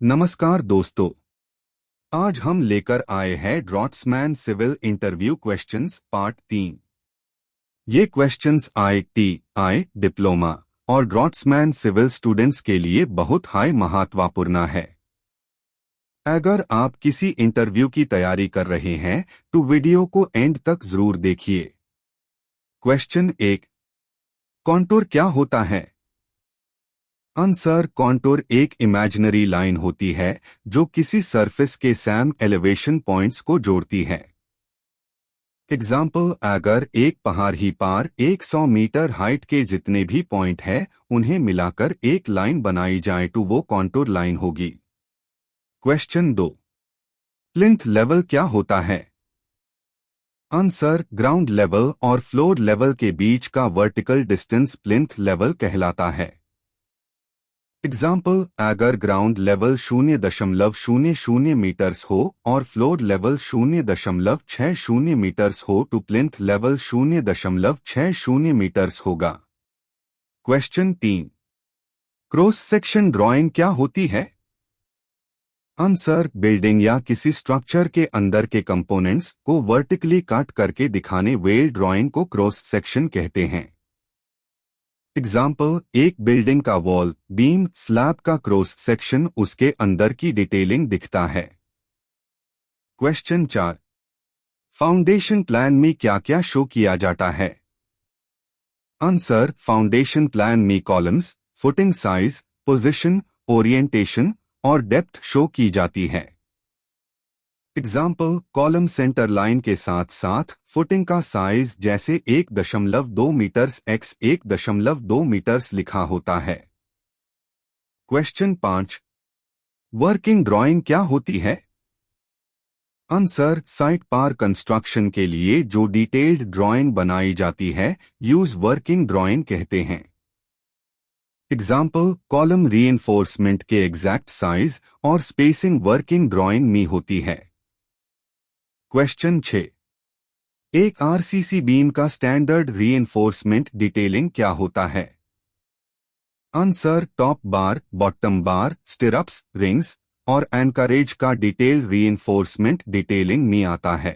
नमस्कार दोस्तों। आज हम लेकर आए हैं draughtsman civil interview questions part 3। ये क्वेश्चंस IIT डिप्लोमा और ड्रॉट्समैन सिविल स्टूडेंट्स के लिए बहुत हाई महत्वपूर्ण है। अगर आप किसी इंटरव्यू की तैयारी कर रहे हैं तो वीडियो को एंड तक जरूर देखिए। क्वेश्चन 1, कॉन्टूर क्या होता है? आंसर, कॉन्टूर एक इमेजिनरी लाइन होती है जो किसी सरफेस के सैम एलिवेशन पॉइंट्स को जोड़ती है। एग्जाम्पल, अगर एक पहाड़ ही पार 100 मीटर हाइट के जितने भी पॉइंट है उन्हें मिलाकर एक लाइन बनाई जाए तो वो कॉन्टूर लाइन होगी। क्वेश्चन 2, प्लिंथ लेवल क्या होता है? आंसर, ग्राउंड लेवल और फ्लोर लेवल के बीच का वर्टिकल डिस्टेंस प्लिंथ लेवल कहलाता है। एग्जाम्पल, अगर ग्राउंड लेवल 0.00 मीटर्स हो और फ्लोर लेवल 0.60 मीटर्स हो तो प्लिंथ लेवल 0.60 मीटर्स होगा। क्वेश्चन 3, क्रॉस सेक्शन ड्राइंग क्या होती है? आंसर, बिल्डिंग या किसी स्ट्रक्चर के अंदर के कंपोनेंट्स को वर्टिकली काट करके दिखाने वेल ड्राइंग को क्रॉस सेक्शन कहते हैं। एग्जाम्पल, एक बिल्डिंग का वॉल, बीम, स्लैब का क्रॉस सेक्शन उसके अंदर की डिटेलिंग दिखता है। क्वेश्चन 4, फाउंडेशन प्लान में क्या क्या शो किया जाता है? आंसर, फाउंडेशन प्लान में columns, footing size, position, orientation और डेप्थ शो की जाती है। एग्जाम्पल, कॉलम सेंटर लाइन के साथ साथ फुटिंग का साइज जैसे 1.2 मीटर्स x 1.2 मीटर्स लिखा होता है। क्वेश्चन 5, वर्किंग ड्राइंग क्या होती है? आंसर, साइट पार कंस्ट्रक्शन के लिए जो डिटेल्ड ड्राइंग बनाई जाती है यूज वर्किंग ड्राइंग कहते हैं। एग्जाम्पल, कॉलम रीइंफोर्समेंट के एग्जैक्ट साइज और स्पेसिंग वर्किंग ड्राइंग में होती है। क्वेश्चन 6, एक RCC बीम का स्टैंडर्ड रीइंफोर्समेंट डिटेलिंग क्या होता है? Answer, top bar, bottom bar, stirrups, rings और एंकरेज का डिटेल रीइंफोर्समेंट डिटेलिंग में आता है।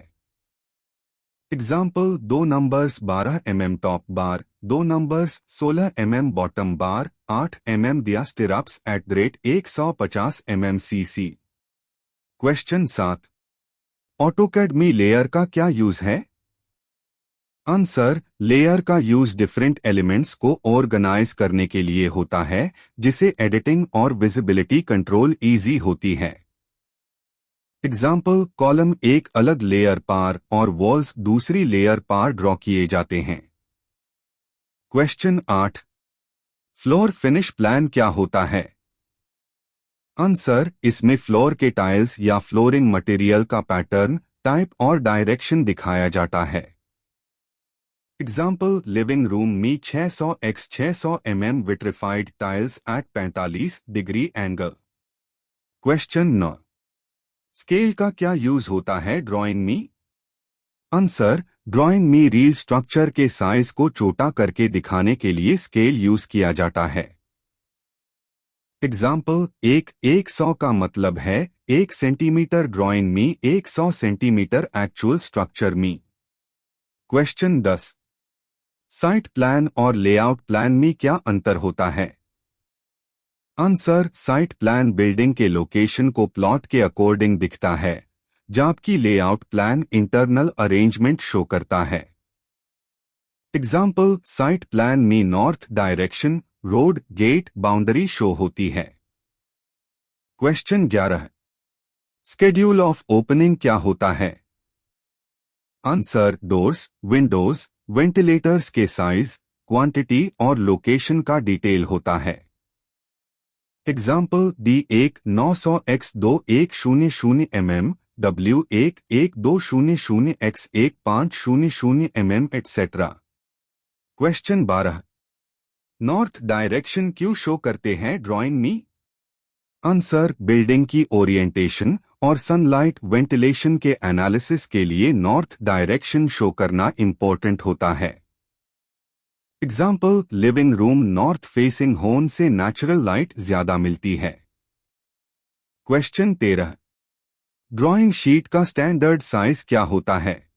Example, 2 numbers 12 mm top bar, 2 numbers 16 mm bottom bar, 8 mm dia stirrups @150 mm CC। Question 7, AutoCAD में लेयर का क्या यूज है? आंसर, लेयर का यूज डिफरेंट एलिमेंट्स को ऑर्गेनाइज करने के लिए होता है जिसे एडिटिंग और विजिबिलिटी कंट्रोल इजी होती है। एग्जाम्पल, कॉलम एक अलग लेयर पार और वॉल्स दूसरी लेयर पार ड्रॉ किए जाते हैं। क्वेश्चन 8, फ्लोर फिनिश प्लान क्या होता है? आंसर, इसमें फ्लोर के टाइल्स या फ्लोरिंग मटेरियल का पैटर्न, टाइप और डायरेक्शन दिखाया जाता है। एग्जाम्पल, लिविंग रूम में 600 x 600 mm vitrified tiles @45 degree angle. Question 9, scale का क्या यूज होता है ड्राइंग में? आंसर, ड्राइंग में रियल स्ट्रक्चर के साइज को छोटा करके दिखाने के लिए स्केल यूज किया जाता है। एग्जाम्पल, 100 का मतलब है 1 सेंटीमीटर, ड्राइंग में 100 सेंटीमीटर एक्चुअल स्ट्रक्चर में। क्वेश्चन 10, साइट प्लान और लेआउट प्लान में क्या अंतर होता है? आंसर, साइट प्लान बिल्डिंग के लोकेशन को प्लॉट के अकॉर्डिंग दिखता है जबकि layout plan internal arrangement show करता है। एग्जाम्पल, साइट प्लान में north direction, road, gate, boundary show होती है। क्वेश्चन 11, स्केड्यूल ऑफ ओपनिंग क्या होता है? आंसर, डोर्स, विंडोज, वेंटिलेटर्स के साइज, क्वांटिटी और लोकेशन का डिटेल होता है। Example, D1 900 x 2100 mm, W1 1200 x 1500 mm etc। Question 12, north direction क्यों शो करते हैं ड्राइंग में? आंसर, बिल्डिंग की ओरिएंटेशन और सनलाइट वेंटिलेशन के एनालिसिस के लिए नॉर्थ डायरेक्शन शो करना इंपॉर्टेंट होता है। Example, living room north facing होने से नेचुरल लाइट ज्यादा मिलती है। क्वेश्चन 13। ड्राइंग शीट का स्टैंडर्ड साइज क्या होता है?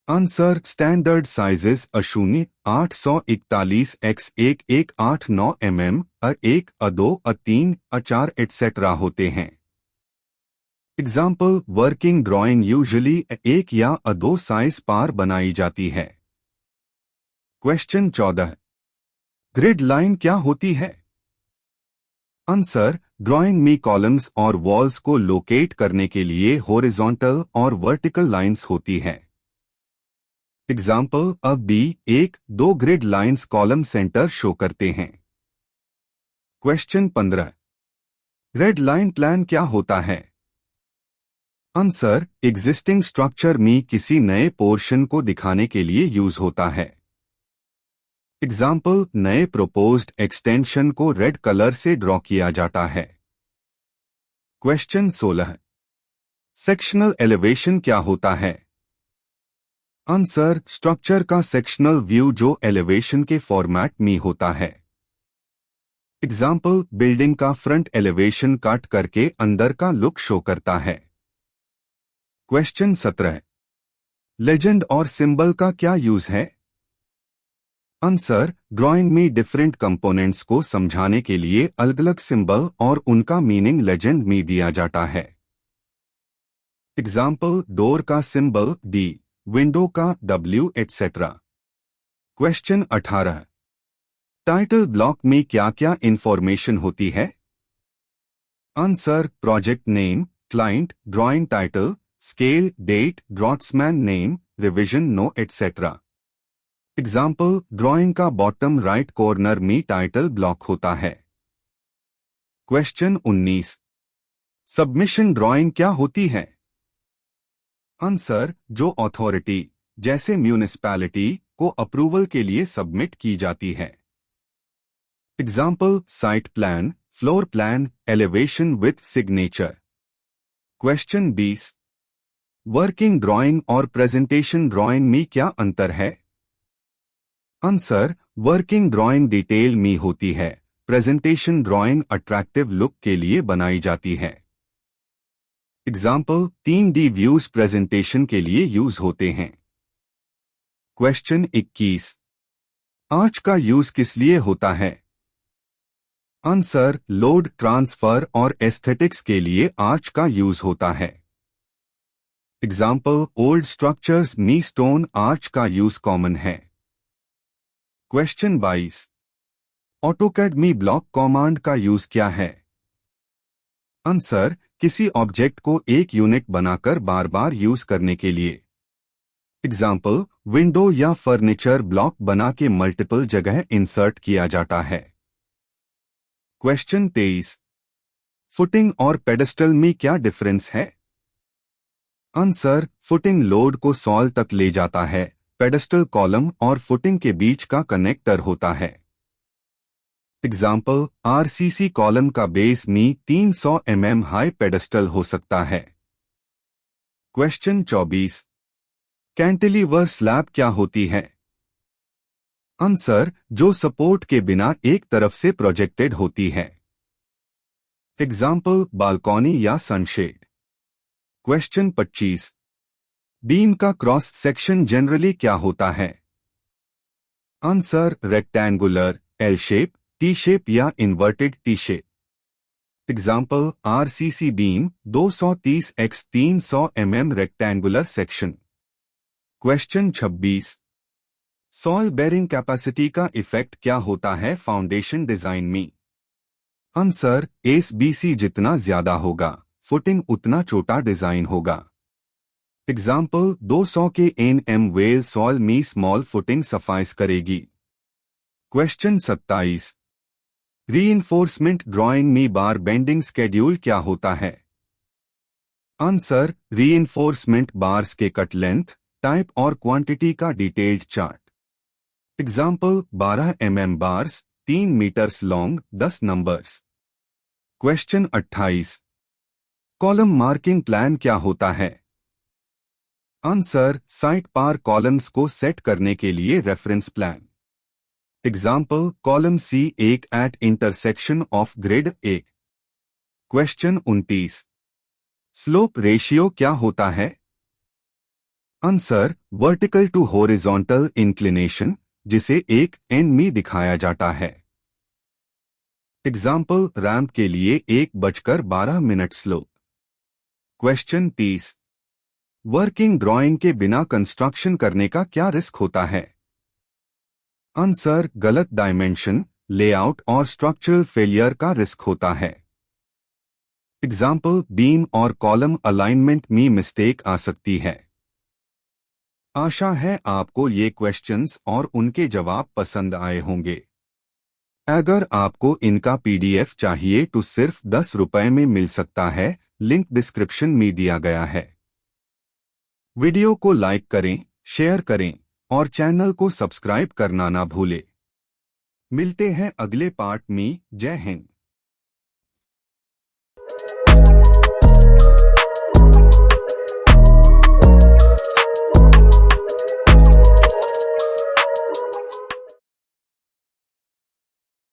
आंसर स्टैंडर्ड साइजेस अशून्य 841x1189 mm A1 A2 A3 A4 etc. होते हैं। एग्जाम्पल वर्किंग ड्राइंग यूजुअली एक या दो साइज पार बनाई जाती है। क्वेश्चन 14। ग्रिड लाइन क्या होती है? आंसर ड्राइंग में कॉलम्स और वॉल्स को लोकेट करने के लिए हॉरिजॉन्टल और वर्टिकल लाइंस होती है। एग्जाम्पल अब भी एक दो grid lines column centre show करते हैं। क्वेश्चन 15। ग्रिड लाइन प्लान क्या होता है? आंसर एग्जिस्टिंग स्ट्रक्चर में किसी नए पोर्शन को दिखाने के लिए यूज होता है। एग्जाम्पल नए प्रोपोज्ड एक्सटेंशन को रेड कलर से ड्रॉ किया जाता है। क्वेश्चन 16। सेक्शनल एलिवेशन क्या होता है? आंसर स्ट्रक्चर का सेक्शनल व्यू जो एलिवेशन के फॉर्मेट में होता है। एग्जाम्पल बिल्डिंग का फ्रंट एलिवेशन कट करके अंदर का लुक शो करता है। क्वेश्चन 17। लेजेंड और सिंबल का क्या यूज है? आंसर ड्राइंग में डिफरेंट कंपोनेंट्स को समझाने के लिए अलग अलग सिंबल और उनका मीनिंग लेजेंड में दिया जाता है। एग्जाम्पल डोर का सिंबल D, विंडो का W etc. Question 18। Title block में क्या क्या इंफॉर्मेशन होती है? Answer project name, client, drawing title, scale, date, draughtsman name, revision no etc. Example drawing का बॉटम राइट कॉर्नर में टाइटल ब्लॉक होता है। क्वेश्चन 19। सबमिशन ड्राइंग क्या होती है? आंसर जो अथॉरिटी जैसे म्यूनिसिपैलिटी को अप्रूवल के लिए सबमिट की जाती है। Example site plan, floor plan, elevation with signature. Question 20। Working drawing और प्रेजेंटेशन ड्राइंग में क्या अंतर है? आंसर वर्किंग ड्राइंग डिटेल में होती है, प्रेजेंटेशन ड्राइंग अट्रैक्टिव लुक के लिए बनाई जाती है। एग्जाम्पल 3D व्यूज प्रेजेंटेशन के लिए यूज होते हैं। क्वेश्चन 21। आर्च का यूज किस लिए होता है? आंसर लोड ट्रांसफर और एस्थेटिक्स के लिए आर्च का यूज होता है। एग्जाम्पल ओल्ड स्ट्रक्चर्स में स्टोन आर्च का यूज कॉमन है। क्वेश्चन 22। ऑटोकैड में ब्लॉक कमांड का यूज क्या है? आंसर किसी ऑब्जेक्ट को एक यूनिट बनाकर बार बार यूज करने के लिए। एग्जाम्पल विंडो या फर्नीचर ब्लॉक बना के मल्टीपल जगह इंसर्ट किया जाता है। क्वेश्चन 23। फुटिंग और पेडेस्टल में क्या डिफरेंस है? आंसर फुटिंग लोड को सॉल तक ले जाता है, पेडेस्टल कॉलम और फुटिंग के बीच का कनेक्टर होता है। एग्जाम्पल RCC कॉलम का बेस में 300 mm हाई पेडेस्टल हो सकता है। क्वेश्चन 24। कैंटिलीवर स्लैब क्या होती है? आंसर जो सपोर्ट के बिना एक तरफ से प्रोजेक्टेड होती है। एग्जाम्पल बालकॉनी या सनशेड। क्वेश्चन 25। बीम का क्रॉस सेक्शन जनरली क्या होता है? Answer rectangular, L shape, T shape या inverted T shape. Example RCC beam 230x300 mm rectangular section. Question 26। Soil bearing capacity का इफेक्ट क्या होता है फाउंडेशन डिजाइन में? आंसर SBC जितना ज्यादा होगा, फुटिंग उतना छोटा डिजाइन होगा। एग्जाम्पल 200 के NM वेल सॉइल में स्मॉल फुटिंग सफाइस करेगी। क्वेश्चन 27। रीइंफोर्समेंट ड्राइंग में बार बेंडिंग स्केड्यूल क्या होता है? आंसर रीइंफोर्समेंट बार्स के कट लेंथ, टाइप और क्वांटिटी का detailed chart. Example 12 mm bars, 3 metres long, 10 numbers. Question 28। Column marking plan क्या होता है? आंसर साइट पार कॉलम्स को सेट करने के लिए reference plan. Example column C1 at intersection of grid 1। Question 29। Slope ratio क्या होता है? Answer, vertical to horizontal inclination, जिसे एक एन में दिखाया जाता है। एग्जाम्पल, रैंप के लिए 1:12 स्लोप। क्वेश्चन 30। वर्किंग ड्राइंग के बिना कंस्ट्रक्शन करने का क्या रिस्क होता है? आंसर, गलत डायमेंशन, लेआउट और स्ट्रक्चरल फेलियर का रिस्क होता है। एग्जाम्पल, बीम और कॉलम अलाइनमेंट में मिस्टेक आ सकती है। आशा है आपको ये क्वेश्चंस और उनके जवाब पसंद आए होंगे। अगर आपको इनका पीडीएफ चाहिए तो सिर्फ 10 रुपए में मिल सकता है, लिंक डिस्क्रिप्शन में दिया गया है। वीडियो को लाइक करें, शेयर करें और चैनल को सब्सक्राइब करना ना भूलें। मिलते हैं अगले पार्ट में। जय हिंद।